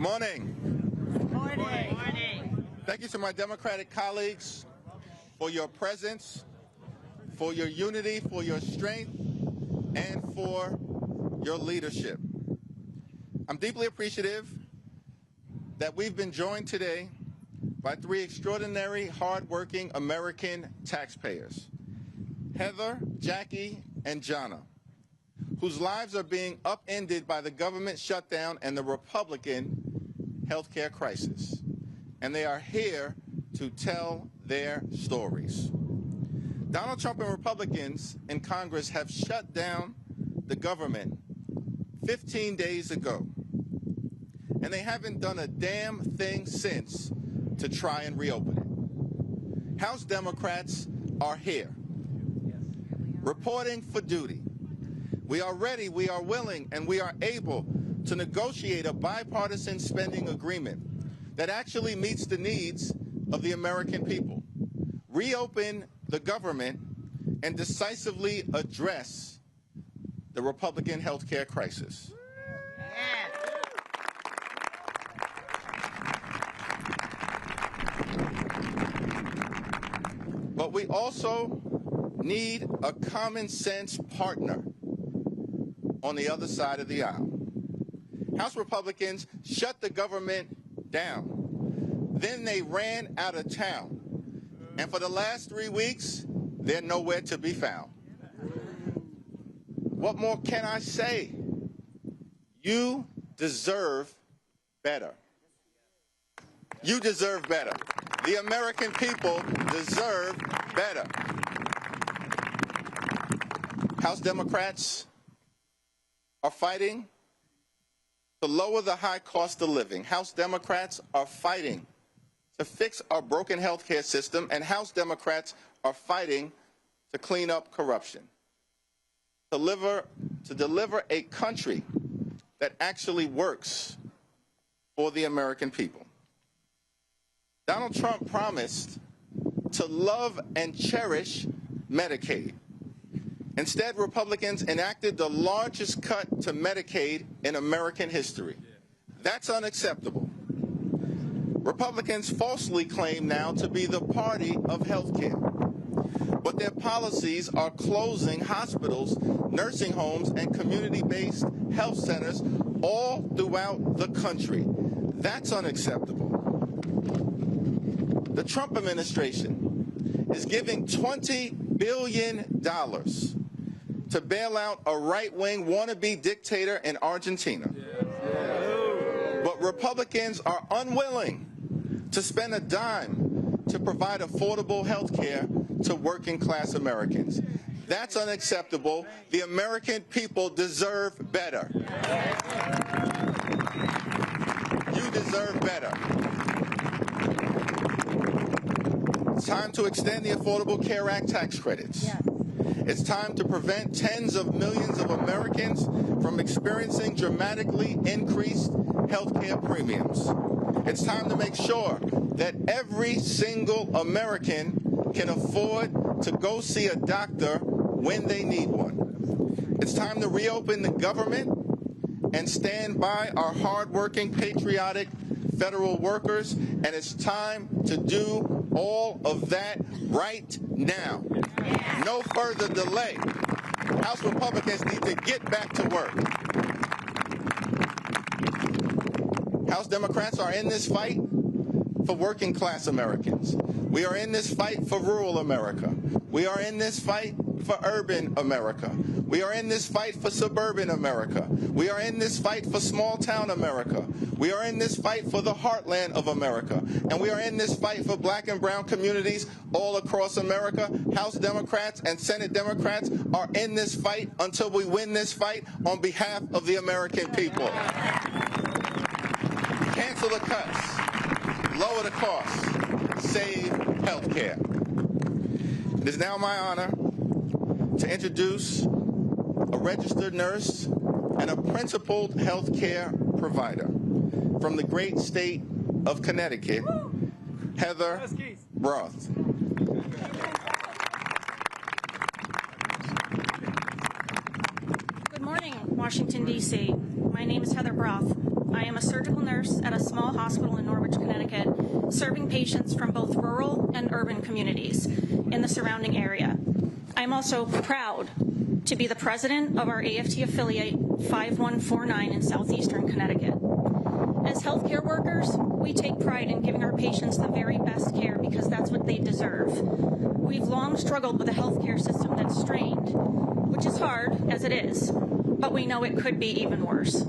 morning. Good morning. Thank you to my Democratic colleagues for your presence, for your unity, for your strength, and for your leadership. I'm deeply appreciative that we've been joined today by three extraordinary, hardworking American taxpayers, Heather, Jackie, and Jonna, whose lives are being upended by the government shutdown and the Republican health care crisis. And they are here to tell their stories. Donald Trump and Republicans in Congress have shut down the government 15 days ago. And they haven't done a damn thing since to try and reopen it. House Democrats are here, reporting for duty. We are ready, we are willing, and we are able to negotiate a bipartisan spending agreement that actually meets the needs of the American people, reopen the government, and decisively address the Republican health care crisis. But we also need a common sense partner on the other side of the aisle. House Republicans shut the government down. Then they ran out of town. And for the last 3 weeks, they're nowhere to be found. What more can I say? You deserve better. You deserve better. The American people deserve better. House Democrats are fighting to lower the high cost of living. House Democrats are fighting to fix our broken health care system, and House Democrats are fighting to clean up corruption, to deliver a country that actually works for the American people. Donald Trump promised to love and cherish Medicaid. Instead, Republicans enacted the largest cut to Medicaid in American history. That's unacceptable. Republicans falsely claim now to be the party of health care, but their policies are closing hospitals, nursing homes, and community-based health centers all throughout the country. That's unacceptable. The Trump administration is giving $20 billion to bail out a right-wing wannabe dictator in Argentina. But Republicans are unwilling to spend a dime to provide affordable health care to working-class Americans. That's unacceptable. The American people deserve better. You deserve better. It's time to extend the Affordable Care Act tax credits. It's time to prevent tens of millions of Americans from experiencing dramatically increased health care premiums. It's time to make sure that every single American can afford to go see a doctor when they need one. It's time to reopen the government and stand by our hardworking, patriotic federal workers, and it's time to do all of that right now. No further delay. House Republicans need to get back to work. House Democrats are in this fight for working class Americans. We are in this fight for rural America. We are in this fight for urban America. We are in this fight for suburban America. We are in this fight for small town America. We are in this fight for the heartland of America. And we are in this fight for black and brown communities all across America. House Democrats and Senate Democrats are in this fight until we win this fight on behalf of the American people. Cancel the cuts, lower the costs, save health care. It is now my honor to introduce a registered nurse and a principled health care provider from the great state of Connecticut, Heather Roth. Good morning, Washington, D.C. My name is Heather Broth. I am a surgical nurse at a small hospital in Norwich, Connecticut, serving patients from both rural and urban communities in the surrounding area. I'm also proud to be the president of our AFT affiliate 5149 in southeastern Connecticut. As healthcare workers, we take pride in giving our patients the very best care because that's what they deserve. We've long struggled with a healthcare system that's strained, which is hard, as it is, but we know it could be even worse.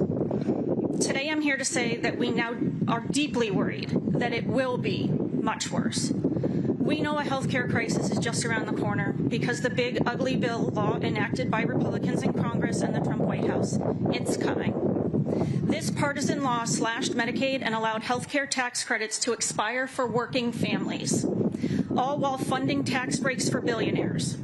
Today I'm here to say that we now are deeply worried that it will be much worse. We know a healthcare crisis is just around the corner because the big ugly bill law enacted by Republicans in Congress and the Trump White House, it's coming. This partisan law slashed Medicaid and allowed healthcare tax credits to expire for working families, all while funding tax breaks for billionaires.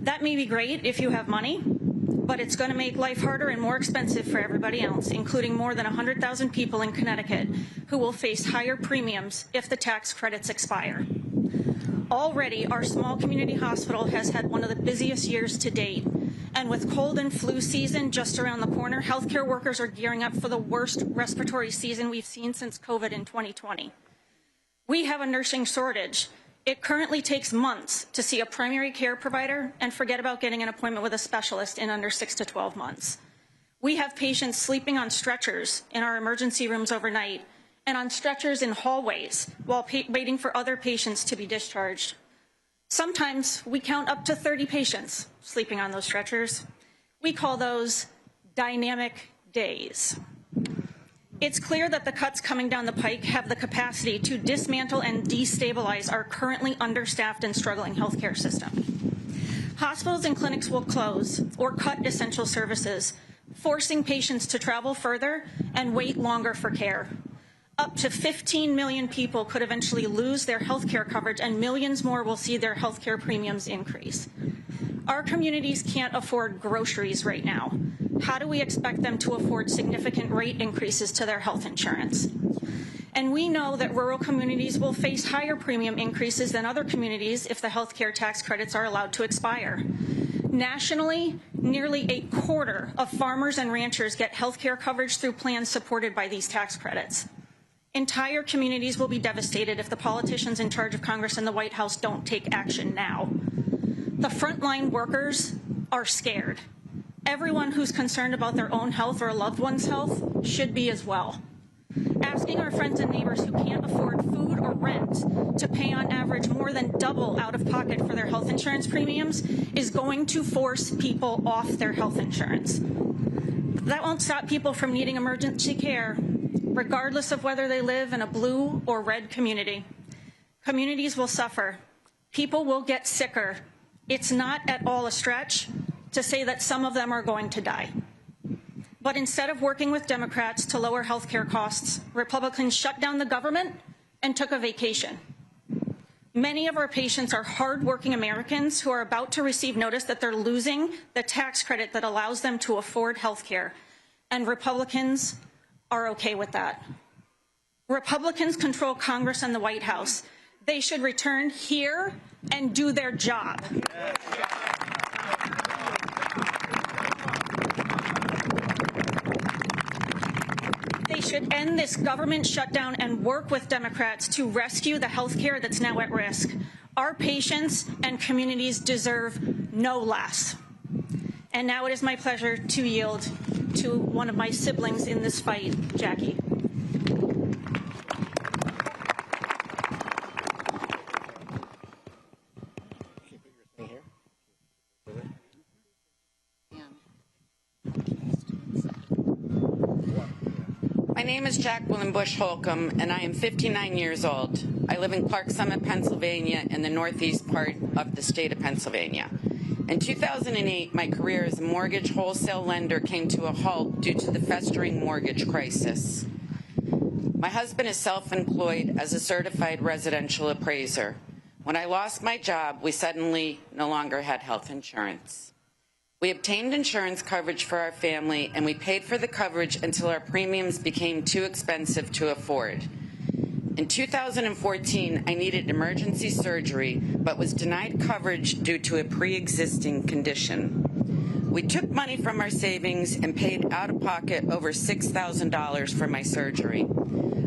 That may be great if you have money, but it's going to make life harder and more expensive for everybody else, including more than 100,000 people in Connecticut who will face higher premiums if the tax credits expire. Already, our small community hospital has had one of the busiest years to date. And with cold and flu season just around the corner, healthcare workers are gearing up for the worst respiratory season we've seen since COVID in 2020. We have a nursing shortage. It currently takes months to see a primary care provider and forget about getting an appointment with a specialist in under 6 to 12 months. We have patients sleeping on stretchers in our emergency rooms overnight and on stretchers in hallways while waiting for other patients to be discharged. Sometimes we count up to 30 patients sleeping on those stretchers. We call those dynamic days. It's clear that the cuts coming down the pike have the capacity to dismantle and destabilize our currently understaffed and struggling healthcare system. Hospitals and clinics will close or cut essential services, forcing patients to travel further and wait longer for care. Up to 15 million people could eventually lose their health care coverage, and millions more will see their health care premiums increase. Our communities can't afford groceries right now. How do we expect them to afford significant rate increases to their health insurance? And we know that rural communities will face higher premium increases than other communities if the health care tax credits are allowed to expire. Nationally, nearly a quarter of farmers and ranchers get health care coverage through plans supported by these tax credits. Entire communities will be devastated if the politicians in charge of Congress and the White House don't take action now. The frontline workers are scared. Everyone who's concerned about their own health or a loved one's health should be as well. Asking our friends and neighbors who can't afford food or rent to pay on average more than double out of pocket for their health insurance premiums is going to force people off their health insurance. That won't stop people from needing emergency care, regardless of whether they live in a blue or red community. Communities will suffer. People will get sicker. It's not at all a stretch to say that some of them are going to die. But instead of working with Democrats to lower health care costs, Republicans shut down the government and took a vacation. Many of our patients are hardworking Americans who are about to receive notice that they're losing the tax credit that allows them to afford health care, and Republicans are okay with that. Republicans control Congress and the White House. They should return here and do their job. They should end this government shutdown and work with Democrats to rescue the health care that's now at risk. Our patients and communities deserve no less. And now it is my pleasure to yield to one of my siblings in this fight, Jackie. My name is Jacqueline Bush Holcomb, and I am 59 years old. I live in Clark Summit, Pennsylvania, in the northeast part of the state of Pennsylvania. In 2008, my career as a mortgage wholesale lender came to a halt due to the festering mortgage crisis. My husband is self-employed as a certified residential appraiser. When I lost my job, we suddenly no longer had health insurance. We obtained insurance coverage for our family, and we paid for the coverage until our premiums became too expensive to afford. In 2014, I needed emergency surgery, but was denied coverage due to a pre-existing condition. We took money from our savings and paid out of pocket over $6,000 for my surgery.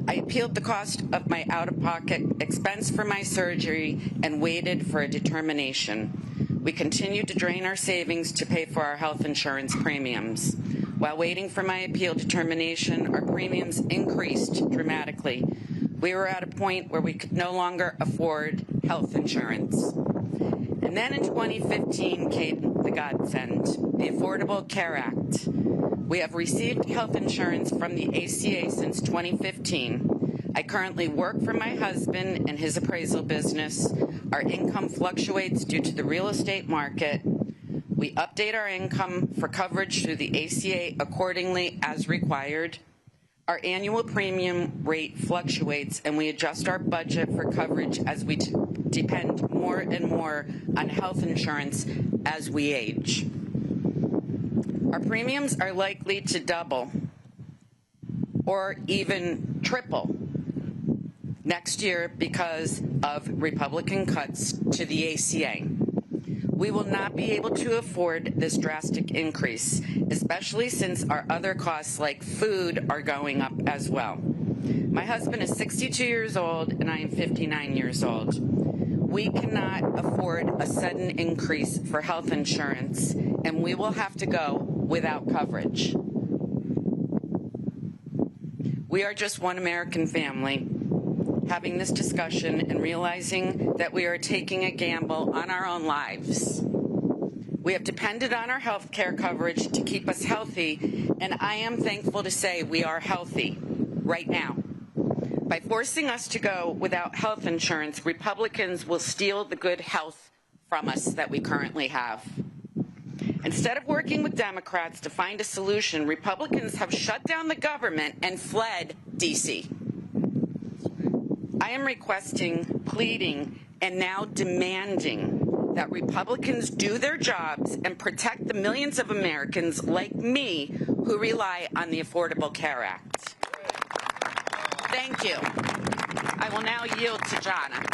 I appealed the cost of my out-of-pocket expense for my surgery and waited for a determination. We continued to drain our savings to pay for our health insurance premiums. While waiting for my appeal determination, our premiums increased dramatically. We were at a point where we could no longer afford health insurance. And then in 2015 came the godsend, the Affordable Care Act. We have received health insurance from the ACA since 2015. I currently work for my husband and his appraisal business. Our income fluctuates due to the real estate market. We update our income for coverage through the ACA accordingly as required. Our annual premium rate fluctuates, and we adjust our budget for coverage as we depend more and more on health insurance as we age. Our premiums are likely to double or even triple next year because of Republican cuts to the ACA. We will not be able to afford this drastic increase, especially since our other costs like food are going up as well. My husband is 62 years old and I am 59 years old. We cannot afford a sudden increase for health insurance, and we will have to go without coverage. We are just one American family having this discussion and realizing that we are taking a gamble on our own lives. We have depended on our health care coverage to keep us healthy, and I am thankful to say we are healthy right now. By forcing us to go without health insurance, Republicans will steal the good health from us that we currently have. Instead of working with Democrats to find a solution, Republicans have shut down the government and fled D.C. I am requesting, pleading, and now demanding that Republicans do their jobs and protect the millions of Americans like me who rely on the Affordable Care Act. Thank you. I will now yield to Jonna.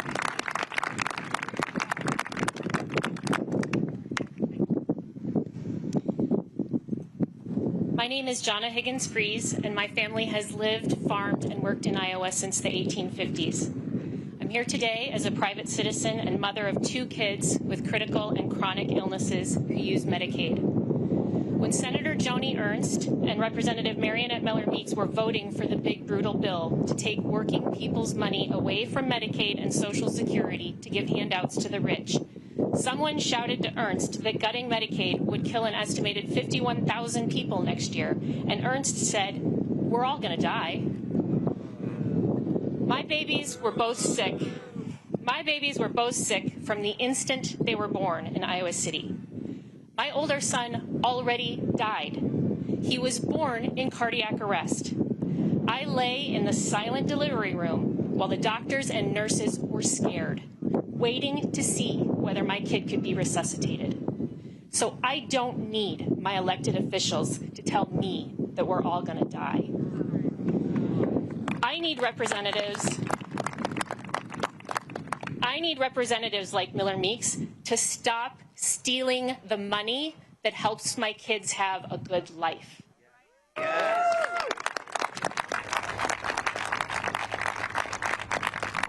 My name is Jonna Higgins-Fries, and my family has lived, farmed, and worked in Iowa since the 1850s. I'm here today as a private citizen and mother of 2 kids with critical and chronic illnesses who use Medicaid. When Senator Joni Ernst and Representative Marionette Miller-Meeks were voting for the big, brutal bill to take working people's money away from Medicaid and Social Security to give handouts to the rich, someone shouted to Ernst that gutting Medicaid would kill an estimated 51,000 people next year, and Ernst said, "We're all going to die." My babies were both sick. My babies were both sick from the instant they were born in Iowa City. My older son already died. He was born in cardiac arrest. I lay in the silent delivery room while the doctors and nurses were scared, waiting to see whether my kid could be resuscitated. So I don't need my elected officials to tell me that we're all going to die. I need representatives like Miller-Meeks to stop stealing the money that helps my kids have a good life.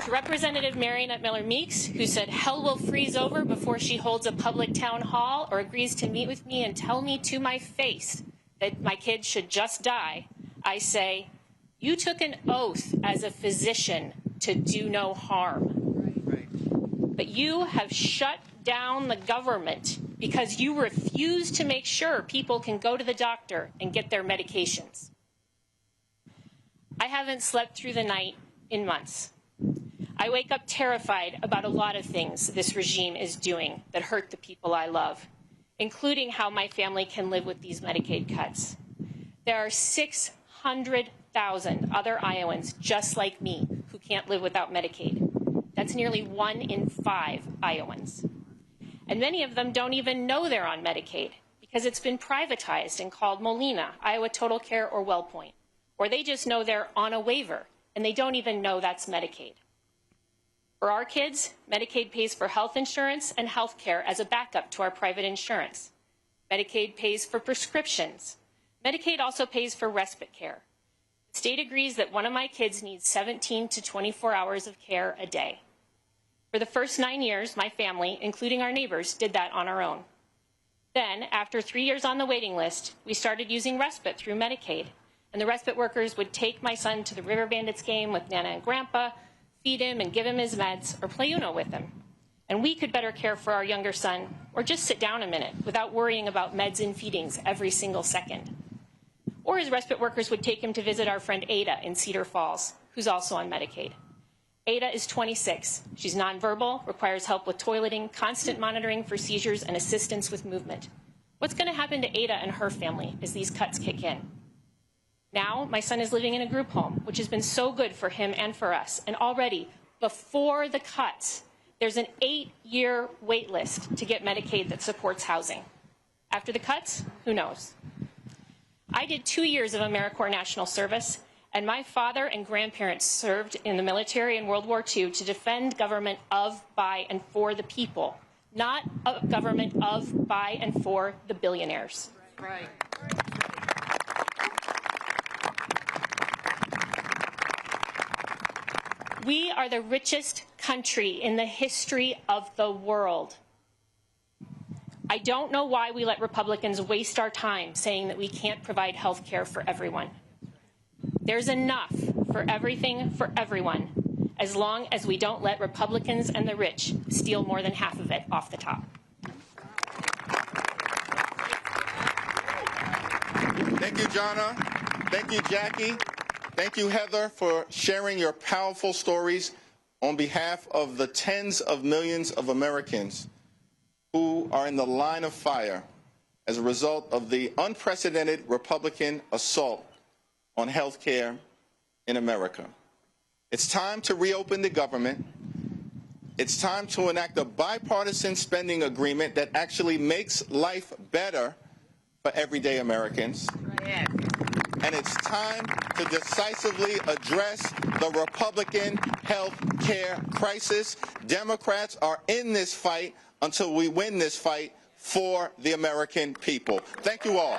To Representative Marionette Miller-Meeks, who said hell will freeze over before she holds a public town hall or agrees to meet with me and tell me to my face that my kids should just die, I say, you took an oath as a physician to do no harm. But you have shut down the government because you refuse to make sure people can go to the doctor and get their medications. I haven't slept through the night in months. I wake up terrified about a lot of things this regime is doing that hurt the people I love, including how my family can live with these Medicaid cuts. There are 600,000 other Iowans just like me who can't live without Medicaid. That's nearly 1 in 5 Iowans. And many of them don't even know they're on Medicaid because it's been privatized and called Molina, Iowa Total Care, or WellPoint. Or they just know they're on a waiver and they don't even know that's Medicaid. For our kids, Medicaid pays for health insurance and health care as a backup to our private insurance. Medicaid pays for prescriptions. Medicaid also pays for respite care. The state agrees that one of my kids needs 17 to 24 hours of care a day. For the first 9 years, my family, including our neighbors, did that on our own. Then, after 3 years on the waiting list, we started using respite through Medicaid, and the respite workers would take my son to the River Bandits game with Nana and Grandpa, feed him and give him his meds, or play Uno with him. And we could better care for our younger son, or just sit down a minute without worrying about meds and feedings every single second. Or his respite workers would take him to visit our friend Ada in Cedar Falls, who's also on Medicaid. Ada is 26. She's nonverbal, requires help with toileting, constant monitoring for seizures, and assistance with movement. What's going to happen to Ada and her family as these cuts kick in? Now, my son is living in a group home, which has been so good for him and for us. And already, before the cuts, there's an 8-year wait list to get Medicaid that supports housing. After the cuts, who knows? I did 2 years of AmeriCorps National Service, and my father and grandparents served in the military in World War II to defend government of, by, and for the people, not a government of, by, and for the billionaires. Right. We are the richest country in the history of the world. I don't know why we let Republicans waste our time saying that we can't provide health care for everyone. There's enough for everything for everyone, as long as we don't let Republicans and the rich steal more than half of it off the top. Thank you, Jonna. Thank you, Jackie. Thank you, Heather, for sharing your powerful stories on behalf of the tens of millions of Americans who are in the line of fire as a result of the unprecedented Republican assault on health care in America. It's time to reopen the government. It's time to enact a bipartisan spending agreement that actually makes life better for everyday Americans. Yeah. And it's time to decisively address the Republican health care crisis. Democrats are in this fight until we win this fight for the American people. Thank you all.